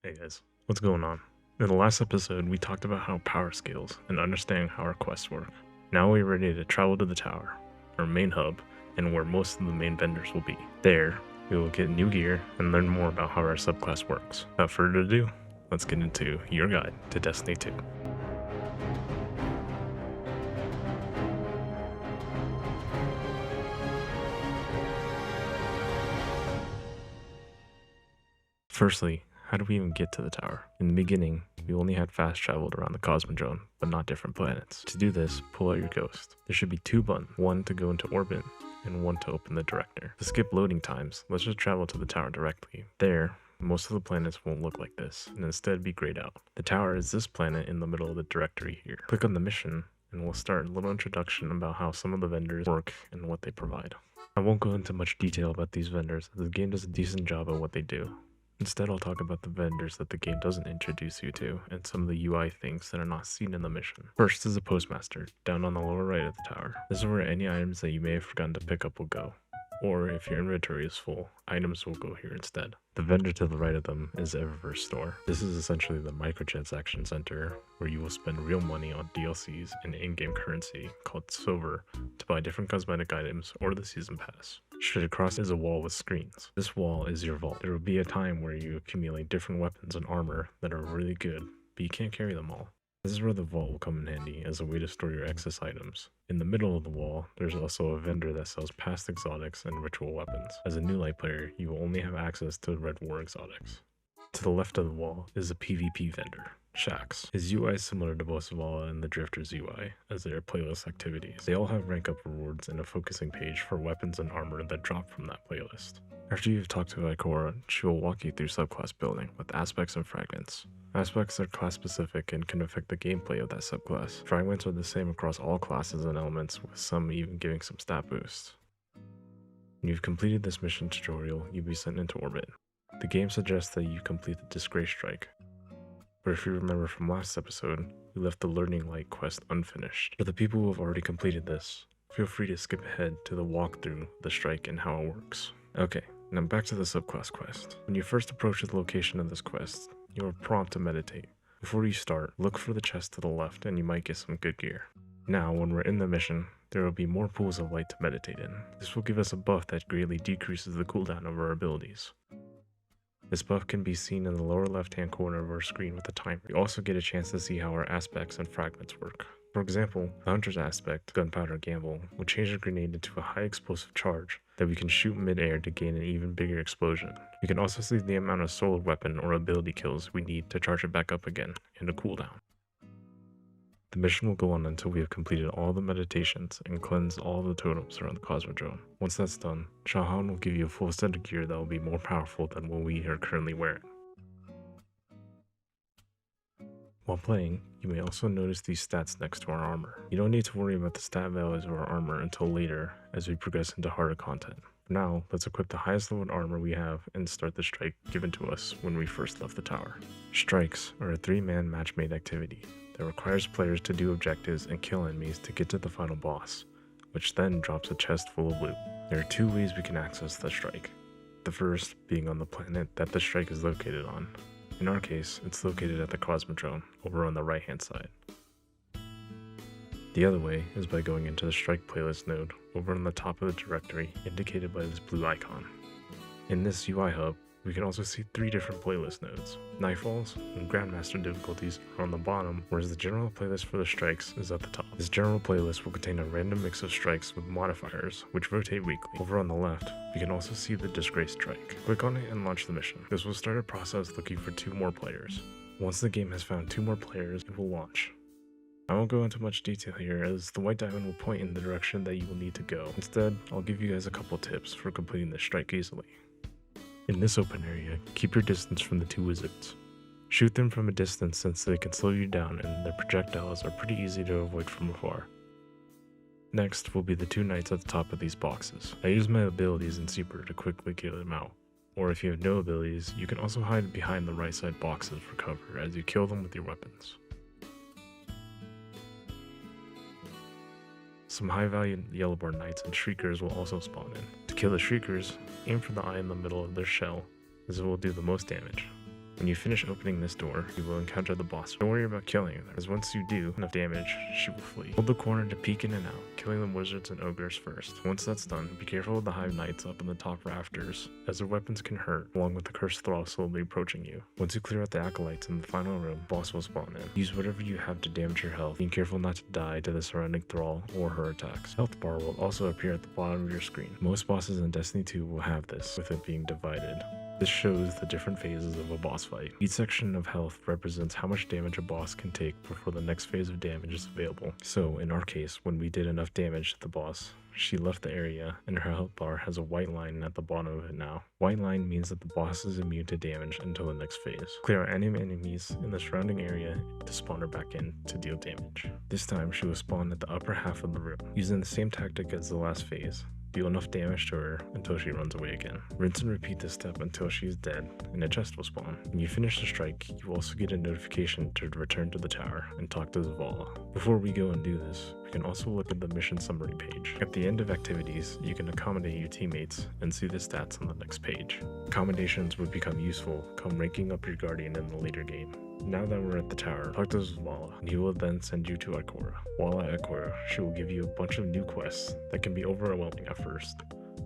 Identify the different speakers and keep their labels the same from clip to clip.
Speaker 1: Hey guys, what's going on? In the last episode, we talked about how power scales and understanding how our quests work. Now we're ready to travel to the tower, our main hub, and where most of the main vendors will be. There, we will get new gear and learn more about how our subclass works. Without further ado, let's get into your guide to Destiny 2. Firstly, how do we even get to the tower? In the beginning, we only had fast traveled around the Cosmodrome, but not different planets. To do this, pull out your ghost. There should be two buttons, one to go into orbit, and one to open the director. To skip loading times, let's just travel to the tower directly. There, most of the planets won't look like this, and instead be grayed out. The tower is this planet in the middle of the directory here. Click on the mission, and we'll start a little introduction about how some of the vendors work and what they provide. I won't go into much detail about these vendors, as the game does a decent job at what they do. Instead, I'll talk about the vendors that the game doesn't introduce you to, and some of the UI things that are not seen in the mission. First is the postmaster, down on the lower right of the tower. This is where any items that you may have forgotten to pick up will go. Or if your inventory is full, items will go here instead. The vendor to the right of them is Eververse Store. This is essentially the microtransaction center where you will spend real money on DLCs and in-game currency called silver to buy different cosmetic items or the season pass. Straight across is a wall with screens. This wall is your vault. There will be a time where you accumulate different weapons and armor that are really good, but you can't carry them all. This is where the vault will come in handy as a way to store your excess items. In the middle of the wall, there's also a vendor that sells past exotics and ritual weapons. As a new light player, you will only have access to Red War exotics. To the left of the wall is a PvP vendor, Shax. His UI is similar to both Zavala and the Drifter's UI, as they are playlist activities. They all have rank up rewards and a focusing page for weapons and armor that drop from that playlist. After you've talked to Ikora, she will walk you through subclass building with aspects and fragments. Aspects are class specific and can affect the gameplay of that subclass. Fragments are the same across all classes and elements, with some even giving some stat boosts. When you've completed this mission tutorial, you'll be sent into orbit. The game suggests that you complete the Disgrace Strike, but if you remember from last episode, we left the Learning Light quest unfinished. For the people who have already completed this, feel free to skip ahead to the walkthrough, the strike, and how it works. Okay, now back to the subclass quest. When you first approach the location of this quest, you are prompted to meditate. Before you start, look for the chest to the left and you might get some good gear. Now, when we're in the mission, there will be more pools of light to meditate in. This will give us a buff that greatly decreases the cooldown of our abilities. This buff can be seen in the lower left hand corner of our screen with a timer. We also get a chance to see how our aspects and fragments work. For example, the Hunter's aspect, Gunpowder Gamble, will change a grenade into a high explosive charge that we can shoot mid-air to gain an even bigger explosion. We can also see the amount of solo weapon or ability kills we need to charge it back up again, and a cooldown. The mission will go on until we have completed all the meditations and cleansed all the totems around the Cosmodrome. Once that's done, Shahan will give you a full set of gear that will be more powerful than what we are currently wearing. While playing, you may also notice these stats next to our armor. You don't need to worry about the stat values of our armor until later as we progress into harder content. For now, let's equip the highest leveled armor we have and start the strike given to us when we first left the tower. Strikes are a 3-man match-made activity that requires players to do objectives and kill enemies to get to the final boss, which then drops a chest full of loot. There are 2 ways we can access the strike. The first being on the planet that the strike is located on. In our case, it's located at the Cosmodrome, over on the right hand side. The other way is by going into the strike playlist node, over on the top of the directory, indicated by this blue icon. In this UI hub, we can also see 3 different playlist nodes. Nightfalls and Grandmaster difficulties are on the bottom, whereas the general playlist for the strikes is at the top. This general playlist will contain a random mix of strikes with modifiers, which rotate weekly. Over on the left, we can also see the Disgrace Strike. Click on it and launch the mission. This will start a process looking for 2 more players. Once the game has found 2 more players, it will launch. I won't go into much detail here as the white diamond will point in the direction that you will need to go. Instead, I'll give you guys a couple tips for completing this strike easily. In this open area, keep your distance from the 2 wizards. Shoot them from a distance since they can slow you down and their projectiles are pretty easy to avoid from afar. Next will be the 2 knights at the top of these boxes. I use my abilities in Super to quickly kill them out. Or if you have no abilities, you can also hide behind the right side boxes for cover as you kill them with your weapons. Some high value Yellowborn Knights and Shriekers will also spawn in. To kill the Shriekers, aim for the eye in the middle of their shell, as it will do the most damage. When you finish opening this door, you will encounter the boss. Don't worry about killing her, as once you do enough damage, she will flee. Hold the corner to peek in and out, killing the wizards and ogres first. Once that's done, be careful of the hive knights up in the top rafters, as their weapons can hurt, along with the cursed thrall slowly approaching you. Once you clear out the acolytes in the final room, boss will spawn in. Use whatever you have to damage your health, being careful not to die to the surrounding thrall or her attacks. Health bar will also appear at the bottom of your screen. Most bosses in Destiny 2 will have this, with it being divided. This shows the different phases of a boss fight. Each section of health represents how much damage a boss can take before the next phase of damage is available. So in our case, when we did enough damage to the boss, she left the area and her health bar has a white line at the bottom of it now. White line means that the boss is immune to damage until the next phase. Clear out any enemies in the surrounding area to spawn her back in to deal damage. This time she will spawn at the upper half of the room, using the same tactic as the last phase. Deal enough damage to her until she runs away again. Rinse and repeat this step until she is dead, and a chest will spawn. When you finish the strike, you will also get a notification to return to the tower and talk to Zavala. Before we go and do this, we can also look at the mission summary page. At the end of activities, you can accommodate your teammates and see the stats on the next page. Accommodations would become useful come ranking up your guardian in the later game. Now that we're at the tower, talk to Zavala, and he will then send you to Ikora. While at Ikora, she will give you a bunch of new quests that can be overwhelming at first.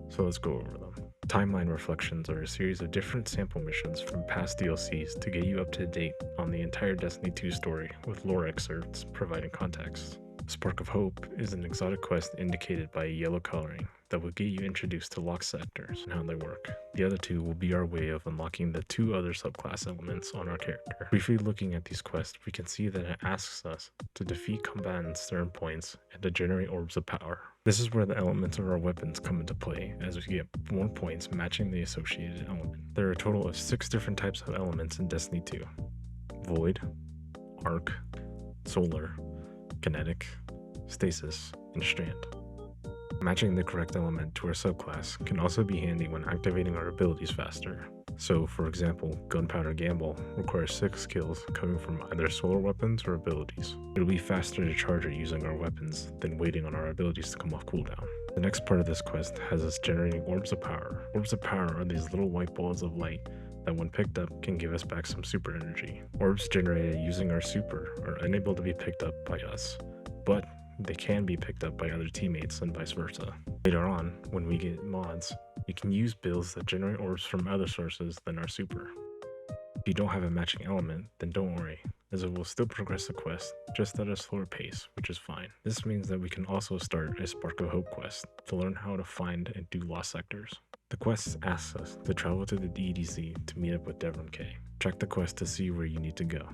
Speaker 1: So let's go over them. Timeline Reflections are a series of different sample missions from past DLCs to get you up to date on the entire Destiny 2 story, with lore excerpts providing context. Spark of Hope is an exotic quest indicated by a yellow coloring that will get you introduced to locked sectors and how they work. The other two will be our way of unlocking the two other subclass elements on our character. Briefly looking at these quests, we can see that it asks us to defeat combatants certain points and to generate orbs of power. This is where the elements of our weapons come into play, as we get more points matching the associated element. There are a total of 6 different types of elements in Destiny 2. Void, Arc, Solar, Kinetic, Stasis, and Strand. Matching the correct element to our subclass can also be handy when activating our abilities faster. So, for example, Gunpowder Gamble requires 6 skills coming from either solar weapons or abilities. It'll be faster to charge it using our weapons than waiting on our abilities to come off cooldown. The next part of this quest has us generating Orbs of Power. Orbs of Power are these little white balls of light that when picked up can give us back some super energy. Orbs generated using our super are unable to be picked up by us, but they can be picked up by other teammates and vice versa. Later on, when we get mods, you can use builds that generate orbs from other sources than our super. If you don't have a matching element, then don't worry, as it will still progress the quest, just at a slower pace, which is fine. This means that we can also start a Spark of Hope quest to learn how to find and do lost sectors. The quest asks us to travel to the EDC to meet up with Devrim K. Track the quest to see where you need to go.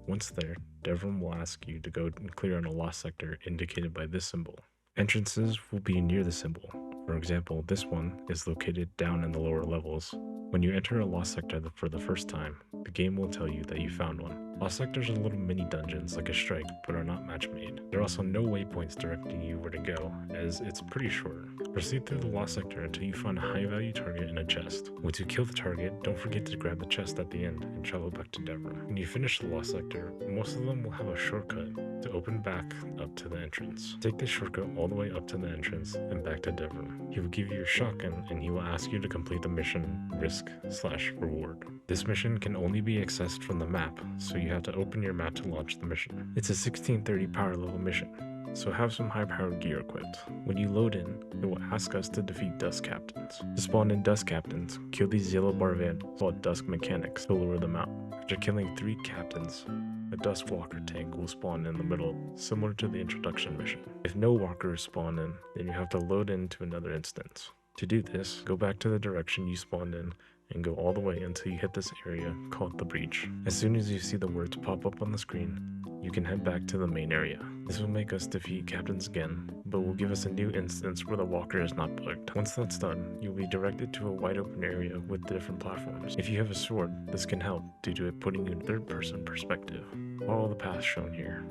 Speaker 1: Once there, Devrim will ask you to go and clear on a lost sector indicated by this symbol. Entrances will be near the symbol. For example, this one is located down in the lower levels. When you enter a lost sector for the first time, the game will tell you that you found one. Lost sectors are little mini dungeons like a strike, but are not match made. There are also no waypoints directing you where to go, as it's pretty short. Proceed through the lost sector until you find a high value target in a chest. Once you kill the target, don't forget to grab the chest at the end and travel back to Devrim. When you finish the lost sector, most of them will have a shortcut to open back up to the entrance. Take this shortcut all the way up to the entrance and back to Devrim. He will give you your shotgun and he will ask you to complete the mission risk/reward. This mission can only be accessed from the map, so you have to open your map to launch the mission. It's a 1630 power level mission, so have some high powered gear equipped. When you load in, it will ask us to defeat Dust Captains. To spawn in Dust Captains, kill these yellow bar vandals called Dusk Mechanics to lure them out. After killing 3 captains, a Dust Walker tank will spawn in the middle, similar to the introduction mission. If no walkers spawn in, then you have to load into another instance. To do this, go back to the direction you spawned in and go all the way until you hit this area called the Breach. As soon as you see the words pop up on the screen, you can head back to the main area. This will make us defeat captains again, but will give us a new instance where the walker is not bugged. Once that's done, you'll be directed to a wide open area with different platforms. If you have a sword, this can help due to it putting you in third person perspective. Follow the path shown here.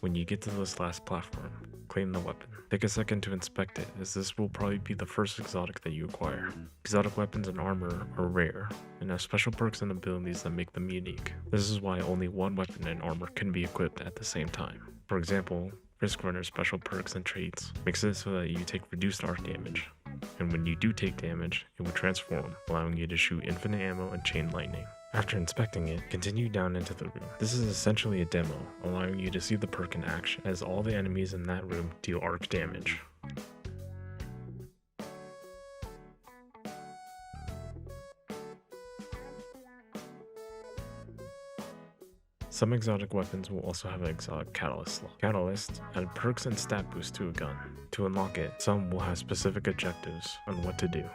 Speaker 1: When you get to this last platform, claim the weapon. Take a second to inspect it, as this will probably be the first exotic that you acquire. Exotic weapons and armor are rare, and have special perks and abilities that make them unique. This is why only one weapon and armor can be equipped at the same time. For example, Risk Runner's special perks and traits makes it so that you take reduced arc damage, and when you do take damage, it will transform, allowing you to shoot infinite ammo and chain lightning. After inspecting it, continue down into the room. This is essentially a demo, allowing you to see the perk in action, as all the enemies in that room deal arc damage. Some exotic weapons will also have an exotic catalyst slot. Catalysts add perks and stat boosts to a gun. To unlock it, some will have specific objectives on what to do.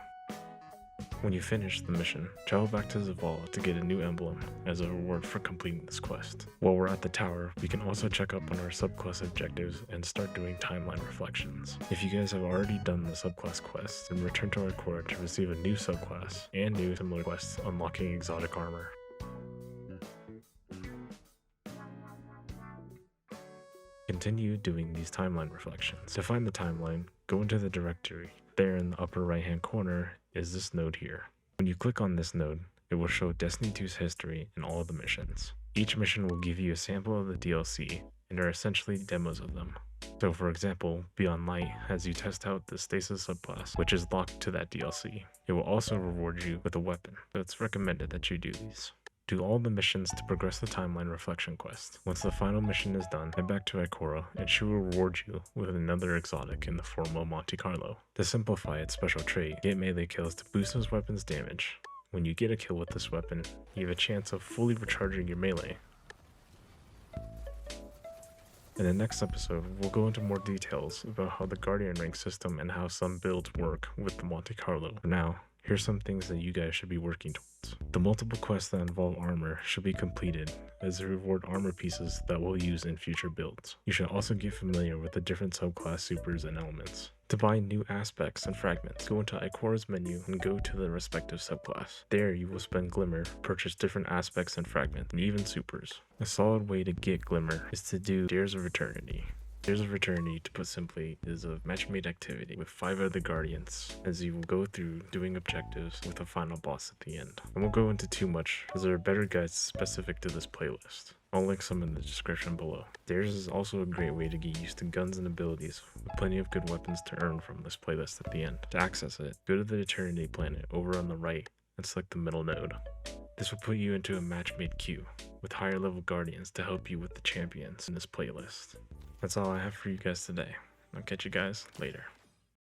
Speaker 1: When you finish the mission, travel back to Zavala to get a new emblem as a reward for completing this quest. While we're at the tower, we can also check up on our subclass objectives and start doing timeline reflections. If you guys have already done the subclass quests, then return to Ikora to receive a new subclass and new similar quests unlocking exotic armor. Continue doing these timeline reflections. To find the timeline, go into the directory. There in the upper right hand corner is this node here. When you click on this node, it will show Destiny 2's history and all of the missions. Each mission will give you a sample of the DLC and are essentially demos of them. So for example, Beyond Light has you test out the Stasis subclass, which is locked to that DLC. It will also reward you with a weapon, so it's recommended that you do these. Do all the missions to progress the timeline reflection quest. Once the final mission is done, head back to Ikora and she will reward you with another exotic in the form of Monte Carlo. To simplify its special trait, get melee kills to boost those weapons' damage. When you get a kill with this weapon, you have a chance of fully recharging your melee. In the next episode, we'll go into more details about how the Guardian rank system and how some builds work with the Monte Carlo. For now, here's some things that you guys should be working towards. The multiple quests that involve armor should be completed, as they reward armor pieces that we'll use in future builds. You should also get familiar with the different subclass supers and elements. To buy new aspects and fragments, go into Ikora's menu and go to the respective subclass. There you will spend Glimmer, purchase different aspects and fragments, and even supers. A solid way to get Glimmer is to do Dares of Eternity. Dares of Eternity, to put simply, is a match-made activity with 5 other Guardians, as you will go through doing objectives with a final boss at the end. I won't go into too much, as there are better guides specific to this playlist. I'll link some in the description below. Dares is also a great way to get used to guns and abilities, with plenty of good weapons to earn from this playlist at the end. To access it, go to the Eternity planet over on the right and select the middle node. This will put you into a match-made queue, with higher level Guardians to help you with the champions in this playlist. That's all I have for you guys today. I'll catch you guys later.